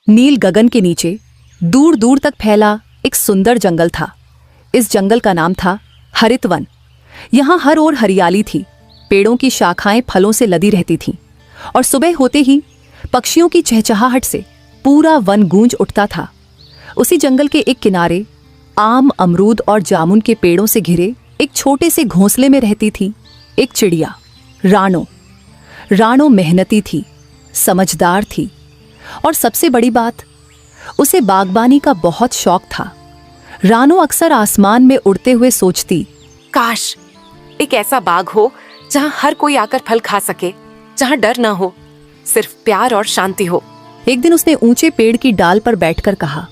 नील गगन के नीचे दूर दूर तक फैला एक सुंदर जंगल था। इस जंगल का नाम था हरित वन। यहाँ हर ओर हरियाली थी, पेड़ों की शाखाएं फलों से लदी रहती थीं और सुबह होते ही पक्षियों की चहचहाहट से पूरा वन गूंज उठता था। उसी जंगल के एक किनारे आम, अमरूद और जामुन के पेड़ों से घिरे एक छोटे से घोंसले में रहती थी एक चिड़िया, रानो। रानो मेहनती थी, समझदार थी और सबसे बड़ी बात, उसे बागबानी का बहुत शौक था। रानो अक्सर आसमान में उड़ते हुए सोचती, काश एक ऐसा बाग हो जहाँ हर कोई आकर फल खा सके, जहाँ डर ना हो, सिर्फ प्यार और शांति हो। एक दिन उसने ऊंचे पेड़ की डाल पर बैठकर कहा,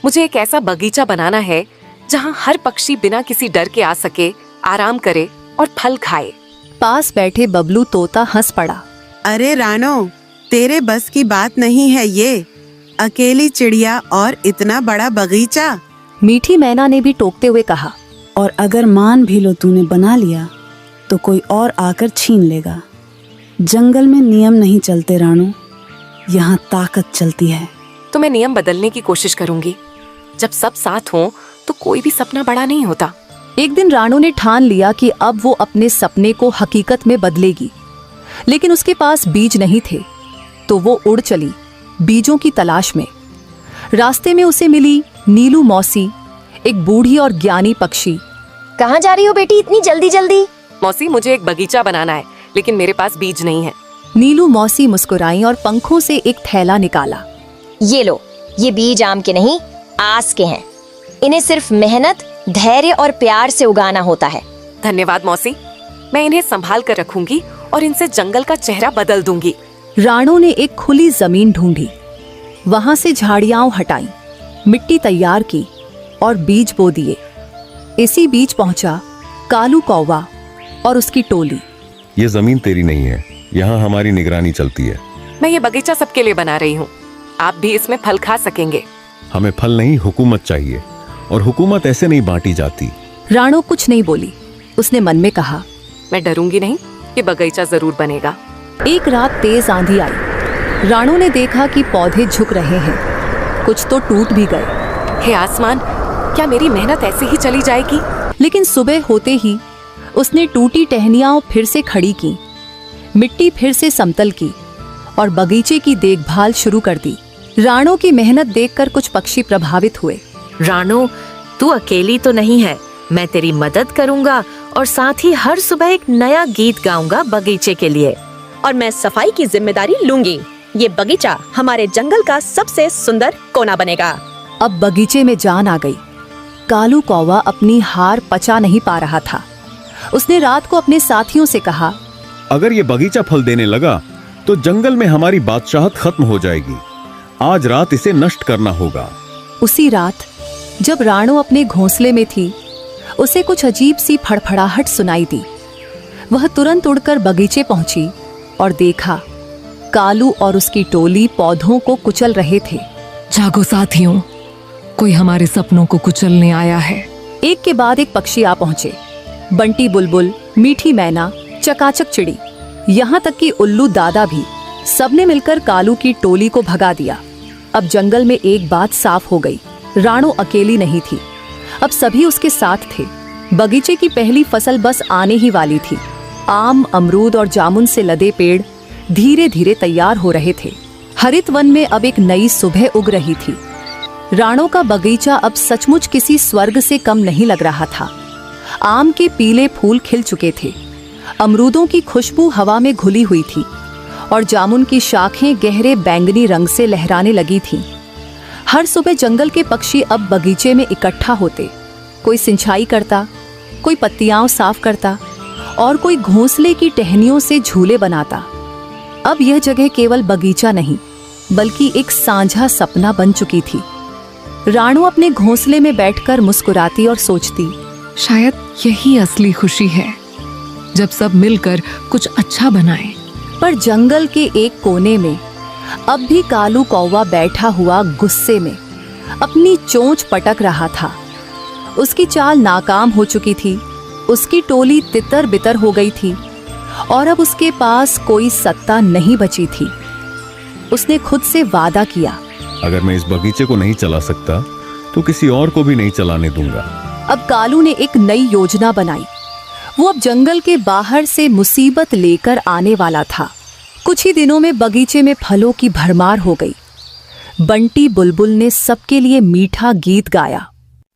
मुझे एक ऐसा बगीचा बनाना है जहाँ हर पक्षी बिना किसी डर के आ सके, आराम करे और फल खाए। पास बैठे बबलू तोता हंस पड़ा। अरे रानो, तेरे बस की बात नहीं है ये, अकेली चिड़िया और इतना बड़ा बगीचा। मीठी मैना ने भी टोकते हुए कहा, और अगर मान भी लो तूने बना लिया तो कोई और आकर छीन लेगा। जंगल में नियम नहीं चलते रानो, यहाँ ताकत चलती है। तो मैं नियम बदलने की कोशिश करूंगी। जब सब साथ हों तो कोई भी सपना बड़ा नहीं होता। एक दिन रानो ने ठान लिया कि अब वो अपने सपने को हकीकत में बदलेगी, लेकिन उसके पास बीज नहीं थे, तो वो उड़ चली बीजों की तलाश में। रास्ते में उसे मिली नीलू मौसी, एक बूढ़ी और ज्ञानी पक्षी। कहाँ जा रही हो बेटी इतनी जल्दी जल्दी? मौसी, मुझे एक बगीचा बनाना है, लेकिन मेरे पास बीज नहीं है। नीलू मौसी मुस्कुराई और पंखों से एक थैला निकाला। ये लो, ये बीज आम के नहीं, आस के हैं। इन्हें सिर्फ मेहनत, धैर्य और प्यार से उगाना होता है। धन्यवाद मौसी, मैं इन्हें संभाल कर रखूंगी और इनसे जंगल का चेहरा बदल दूंगी। रानो ने एक खुली जमीन ढूंढी, वहां से झाड़ियां हटाई, मिट्टी तैयार की और बीज बो दिए। इसी बीच पहुंचा कालू कौवा और उसकी टोली। ये जमीन तेरी नहीं है, यहाँ हमारी निगरानी चलती है। मैं ये बगीचा सबके लिए बना रही हूँ, आप भी इसमें फल खा सकेंगे। हमें फल नहीं, हुकूमत चाहिए, और हुकूमत ऐसे नहीं बांटी जाती। रानो कुछ नहीं बोली। उसने मन में कहा, मैं डरूंगी नहीं, ये बगीचा जरूर बनेगा। एक रात तेज आंधी आई। रानो ने देखा कि पौधे झुक रहे हैं, कुछ तो टूट भी गए। हे आसमान, क्या मेरी मेहनत ऐसे ही चली जाएगी? लेकिन सुबह होते ही उसने टूटी टहनियां फिर से खड़ी की, मिट्टी फिर से समतल की और बगीचे की देखभाल शुरू कर दी। रानो की मेहनत देखकर कुछ पक्षी प्रभावित हुए। रानो, तू अकेली तो नहीं है, मैं तेरी मदद करूंगा और साथ ही हर सुबह एक नया गीत गाऊंगा बगीचे के लिए। और मैं सफाई की जिम्मेदारी लूंगी। ये बगीचा हमारे जंगल का सबसे सुंदर कोना बनेगा। अब बगीचे में जान आ गई। कालू कौवा अपनी हार पचा नहीं पा रहा था। उसने रात को अपने साथियों से कहा, अगर ये बगीचा फल देने लगा तो जंगल में हमारी बादशाहत खत्म हो जाएगी। आज रात इसे नष्ट करना होगा। उसी रात जब रानो अपने घोंसले में थी, उसे कुछ अजीब सी फड़फड़ाहट सुनाई दी। वह तुरंत उड़कर बगीचे पहुंची और देखा कालू और उसकी टोली पौधों को कुचल रहे थे। जागो साथियों, कोई हमारे सपनों को कुचलने आया है। एक के बाद एक पक्षी आ पहुंचे। बंटी बुलबुल, मीठी मैना, चकाचक चिड़ी, यहाँ तक कि उल्लू दादा भी, सबने मिलकर कालू की टोली को भगा दिया। अब जंगल में एक बात साफ हो गई, रानो अकेली नहीं थी, अब सभी उसके साथ थे। बगीचे की पहली फसल बस आने ही वाली थी। आम, अमरूद और जामुन से लदे पेड़ धीरे धीरे तैयार हो रहे थे। हरित वन में अब एक नई सुबह उग रही थी। रानो का बगीचा अब सचमुच किसी स्वर्ग से कम नहीं लग रहा था। आम के पीले फूल खिल चुके थे, अमरूदों की खुशबू हवा में घुली हुई थी और जामुन की शाखें गहरे बैंगनी रंग से लहराने लगी थीं। हर सुबह जंगल के पक्षी अब बगीचे में इकट्ठा होते। कोई सिंचाई करता, कोई पत्तियां साफ करता और कोई घोंसले की टहनियों से झूले बनाता। अब यह जगह केवल बगीचा नहीं, बल्कि एक साझा सपना बन चुकी थी। रानो अपने घोंसले में बैठकर मुस्कुराती और सोचती, शायद यही असली खुशी है, जब सब मिलकर कुछ अच्छा बनाएं। पर जंगल के एक कोने में अब भी कालू कौवा बैठा हुआ गुस्से में अपनी चोंच पटक रहा था। उसकी चाल नाकाम हो चुकी थी, उसकी टोली तितर बितर हो गई थी और अब उसके पास कोई सत्ता नहीं बची थी। उसने खुद से वादा किया अगर मैं इस बगीचे को नहीं चला सकता तो किसी और को भी नहीं चलाने दूंगा। अब कालू ने एक नई योजना बनाई। वो अब जंगल के बाहर से मुसीबत लेकर आने वाला था। कुछ ही दिनों में बगीचे में फलों की भरमार हो गई। बंटी बुलबुल ने सबके लिए मीठा गीत गाया।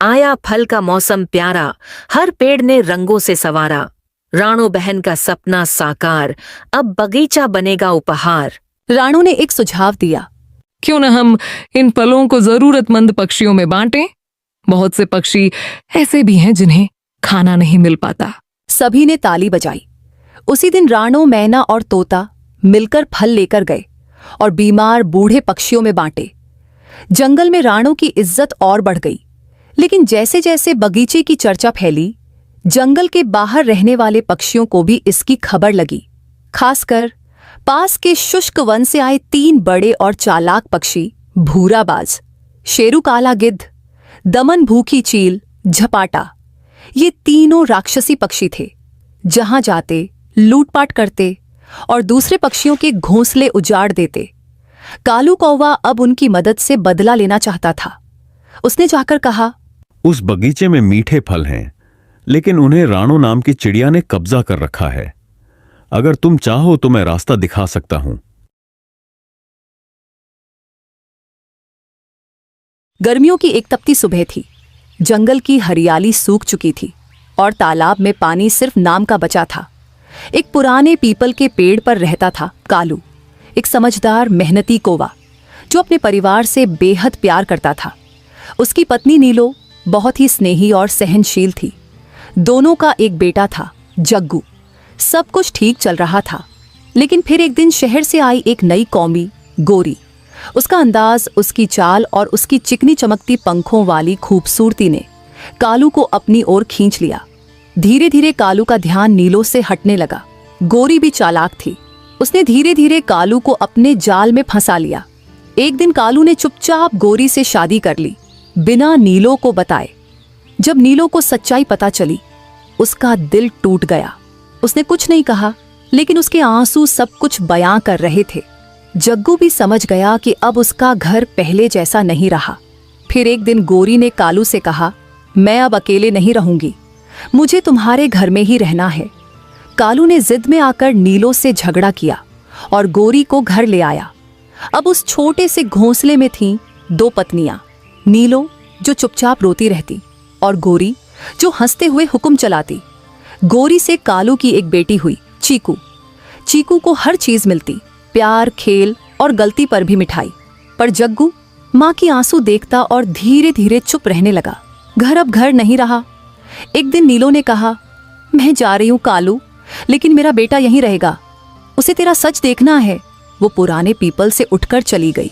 आया फल का मौसम प्यारा, हर पेड़ ने रंगों से संवारा। राणो बहन का सपना साकार, अब बगीचा बनेगा उपहार। राणो ने एक सुझाव दिया। क्यों न हम इन फलों को जरूरतमंद पक्षियों में बांटें? बहुत से पक्षी ऐसे भी हैं जिन्हें खाना नहीं मिल पाता। सभी ने ताली बजाई। उसी दिन राणो, मैना और तोता मिलकर फल लेकर गए और बीमार बूढ़े पक्षियों में बांटे। जंगल में राणो की इज्जत और बढ़ गई। लेकिन जैसे जैसे बगीचे की चर्चा फैली, जंगल के बाहर रहने वाले पक्षियों को भी इसकी खबर लगी। खासकर पास के शुष्क वन से आए 3 बड़े और चालाक पक्षी, भूराबाज, शेरू काला गिद्ध, दमन भूखी चील, झपाटा, ये तीनों राक्षसी पक्षी थे। जहां जाते लूटपाट करते और दूसरे पक्षियों के घोंसले उजाड़ देते। कालू कौवा अब उनकी मदद से बदला लेना चाहता था। उसने जाकर कहा, उस बगीचे में मीठे फल हैं, लेकिन उन्हें राणो नाम की चिड़िया ने कब्जा कर रखा है। अगर तुम चाहो तो मैं रास्ता दिखा सकता हूं। गर्मियों की एक तपती सुबह थी। जंगल की हरियाली सूख चुकी थी और तालाब में पानी सिर्फ नाम का बचा था। एक पुराने पीपल के पेड़ पर रहता था कालू, एक समझदार मेहनती कौवा जो अपने परिवार से बेहद प्यार करता था। उसकी पत्नी नीलो बहुत ही स्नेही और सहनशील थी। दोनों का एक बेटा था, जग्गू। सब कुछ ठीक चल रहा था, लेकिन फिर एक दिन शहर से आई एक नई कौमी, गोरी। उसका अंदाज, उसकी चाल और उसकी चिकनी चमकती पंखों वाली खूबसूरती ने कालू को अपनी ओर खींच लिया। धीरे धीरे कालू का ध्यान नीलो से हटने लगा। गोरी भी चालाक थी। उसने धीरे धीरे कालू को अपने जाल में फंसा लिया। एक दिन कालू ने चुपचाप गोरी से शादी कर ली, बिना नीलो को बताए। जब नीलो को सच्चाई पता चली, उसका दिल टूट गया। उसने कुछ नहीं कहा, लेकिन उसके आंसू सब कुछ बयां कर रहे थे। जग्गू भी समझ गया कि अब उसका घर पहले जैसा नहीं रहा। फिर एक दिन गोरी ने कालू से कहा, मैं अब अकेले नहीं रहूंगी, मुझे तुम्हारे घर में ही रहना है। कालू ने जिद में आकर नीलो से झगड़ा किया और गोरी को घर ले आया। अब उस छोटे से घोंसले में थीं 2 पत्नियां, नीलो जो चुपचाप रोती रहती और गोरी जो हंसते हुए हुक्म चलाती। गोरी से कालू की एक बेटी हुई, चीकू। चीकू को हर चीज मिलती, प्यार, खेल और गलती पर भी मिठाई। पर जग्गू माँ की आंसू देखता और धीरे धीरे चुप रहने लगा। घर अब घर नहीं रहा। एक दिन नीलो ने कहा, मैं जा रही हूँ कालू, लेकिन मेरा बेटा यहीं रहेगा, उसे तेरा सच देखना है। वो पुराने पीपल से उठकर चली गई।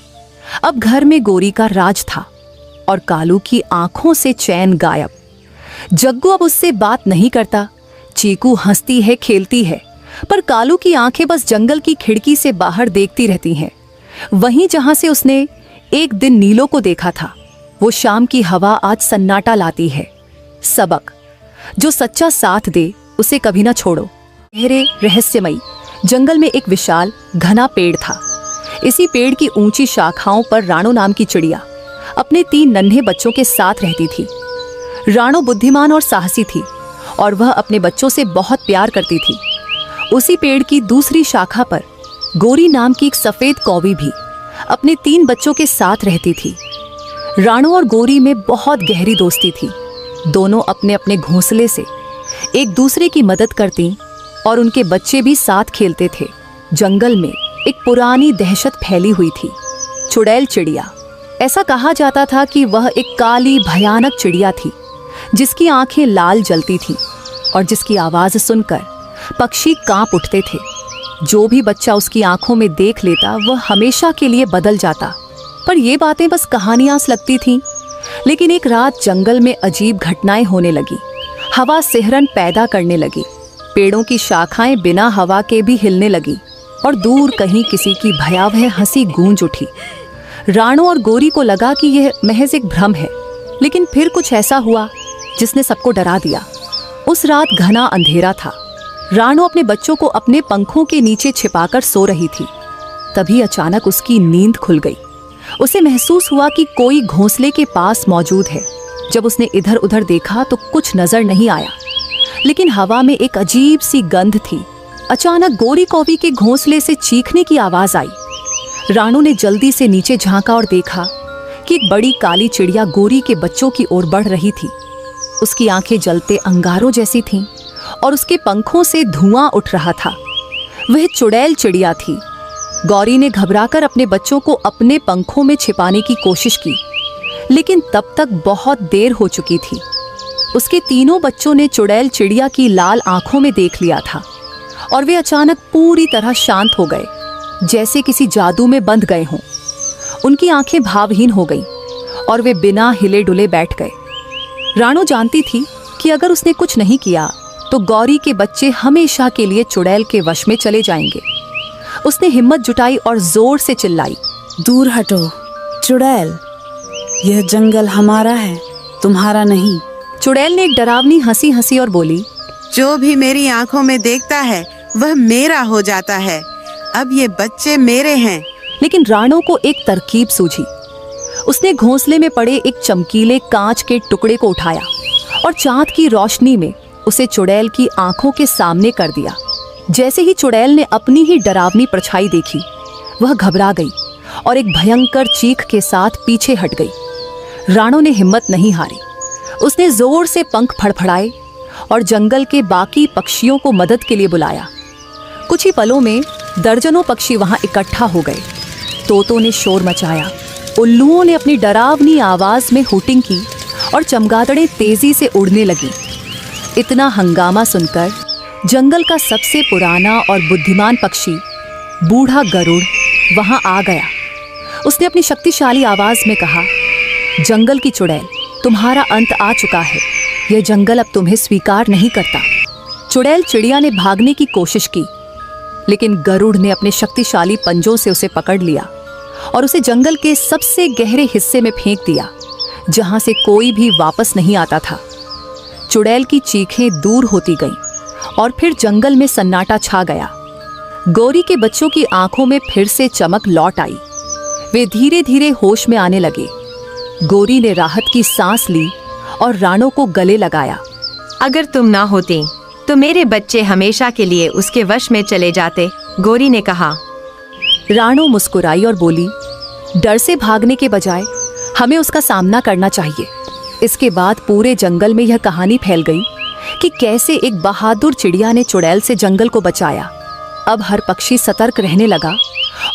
अब घर में गोरी का राज था और कालू की आंखों से चैन गायब। जग्गू अब उससे बात नहीं करता। चीकू हंसती है, खेलती है, पर कालू की आंखें बस जंगल की खिड़की से बाहर देखती रहती हैं। वहीं जहां से उसने एक दिन नीलो को देखा था, वो शाम की हवा आज सन्नाटा लाती है। सबक, जो सच्चा साथ दे उसे कभी ना छोड़ो। गहरे रहस्यमयी जंगल में एक विशाल घना पेड़ था। इसी पेड़ की ऊंची शाखाओं पर राणो नाम की चिड़िया अपने 3 नन्हे बच्चों के साथ रहती थी। राणो बुद्धिमान और साहसी थी और वह अपने बच्चों से बहुत प्यार करती थी। उसी पेड़ की दूसरी शाखा पर गोरी नाम की एक सफेद कौवी भी अपने 3 बच्चों के साथ रहती थी। राणो और गोरी में बहुत गहरी दोस्ती थी। दोनों अपने अपने घोंसले से एक दूसरे की मदद करती और उनके बच्चे भी साथ खेलते थे। जंगल में एक पुरानी दहशत फैली हुई थी, चुड़ैल चिड़िया। ऐसा कहा जाता था कि वह एक काली भयानक चिड़िया थी, जिसकी आंखें लाल जलती थीं और जिसकी आवाज सुनकर पक्षी कांप उठते थे। जो भी बच्चा उसकी आंखों में देख लेता वह हमेशा के लिए बदल जाता। पर ये बातें बस कहानियां लगती थीं। लेकिन एक रात जंगल में अजीब घटनाएं होने लगी। हवा सिहरन पैदा करने लगी, पेड़ों की शाखाएं बिना हवा के भी हिलने लगी और दूर कहीं किसी की भयावह हंसी गूंज उठी। राणो और गोरी को लगा कि यह महज एक भ्रम है, लेकिन फिर कुछ ऐसा हुआ जिसने सबको डरा दिया। उस रात घना अंधेरा था। राणो अपने बच्चों को अपने पंखों के नीचे छिपाकर सो रही थी। तभी अचानक उसकी नींद खुल गई। उसे महसूस हुआ कि कोई घोंसले के पास मौजूद है। जब उसने इधर उधर देखा तो कुछ नजर नहीं आया, लेकिन हवा में एक अजीब सी गंध थी। अचानक गोरी कौवी के घोंसले से चीखने की आवाज आई। राणो ने जल्दी से नीचे झांका और देखा कि एक बड़ी काली चिड़िया गोरी के बच्चों की ओर बढ़ रही थी। उसकी आंखें जलते अंगारों जैसी थीं और उसके पंखों से धुआं उठ रहा था। वह चुड़ैल चिड़िया थी। गौरी ने घबराकर अपने बच्चों को अपने पंखों में छिपाने की कोशिश की, लेकिन तब तक बहुत देर हो चुकी थी। उसके तीनों बच्चों ने चुड़ैल चिड़िया की लाल आंखों में देख लिया था और वे अचानक पूरी तरह शांत हो गए, जैसे किसी जादू में बंध गए हों। उनकी आंखें भावहीन हो गईं और वे बिना हिले डुले बैठ गए। राणो जानती थी कि अगर उसने कुछ नहीं किया तो गौरी के बच्चे हमेशा के लिए चुड़ैल के वश में चले जाएंगे। उसने हिम्मत जुटाई और जोर से चिल्लाई, दूर हटो चुड़ैल, यह जंगल हमारा है, तुम्हारा नहीं। चुड़ैल ने एक डरावनी हंसी हंसी और बोली, जो भी मेरी आंखों में देखता है वह मेरा हो जाता है। अब ये बच्चे मेरे हैं। लेकिन राणो को एक तरकीब सूझी। उसने घोंसले में पड़े एक चमकीले कांच के टुकड़े को उठाया और चांद की रोशनी में उसे चुड़ैल की आंखों के सामने कर दिया। जैसे ही चुड़ैल ने अपनी ही डरावनी परछाई देखी, वह घबरा गई और एक भयंकर चीख के साथ पीछे हट गई। राणो ने हिम्मत नहीं हारी। उसने जोर से पंख फड़फड़ाए और जंगल के बाकी पक्षियों को मदद के लिए बुलाया। कुछ ही पलों में दर्जनों पक्षी वहां इकट्ठा हो गए। तोतों ने शोर मचाया, उल्लुओं ने अपनी डरावनी आवाज में हूटिंग की और चमगादड़ें तेजी से उड़ने लगी। इतना हंगामा सुनकर जंगल का सबसे पुराना और बुद्धिमान पक्षी बूढ़ा गरुड़ वहां आ गया। उसने अपनी शक्तिशाली आवाज में कहा, जंगल की चुड़ैल, तुम्हारा अंत आ चुका है। यह जंगल अब तुम्हें स्वीकार नहीं करता। चुड़ैल चिड़िया ने भागने की कोशिश की, लेकिन गरुड़ ने अपने शक्तिशाली पंजों से उसे पकड़ लिया और उसे जंगल के सबसे गहरे हिस्से में फेंक दिया, जहां से कोई भी वापस नहीं आता था। चुड़ैल की चीखें दूर होती गईं और फिर जंगल में सन्नाटा छा गया। गौरी के बच्चों की आंखों में फिर से चमक लौट आई। वे धीरे धीरे होश में आने लगे। गौरी ने राहत की सांस ली और राणो को गले लगाया। अगर तुम ना होती तो मेरे बच्चे हमेशा के लिए उसके वश में चले जाते, गौरी ने कहा। राणो मुस्कुराई और बोली, डर से भागने के बजाय हमें उसका सामना करना चाहिए। इसके बाद पूरे जंगल में यह कहानी फैल गई कि कैसे एक बहादुर चिड़िया ने चुड़ैल से जंगल को बचाया। अब हर पक्षी सतर्क रहने लगा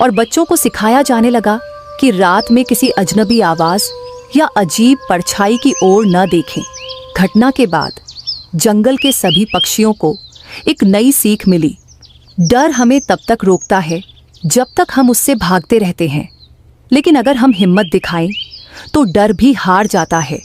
और बच्चों को सिखाया जाने लगा कि रात में किसी अजनबी आवाज या अजीब परछाई की ओर न देखें। घटना के बाद जंगल के सभी पक्षियों को एक नई सीख मिली। डर हमें तब तक रोकता है जब तक हम उससे भागते रहते हैं, लेकिन अगर हम हिम्मत दिखाएं तो डर भी हार जाता है।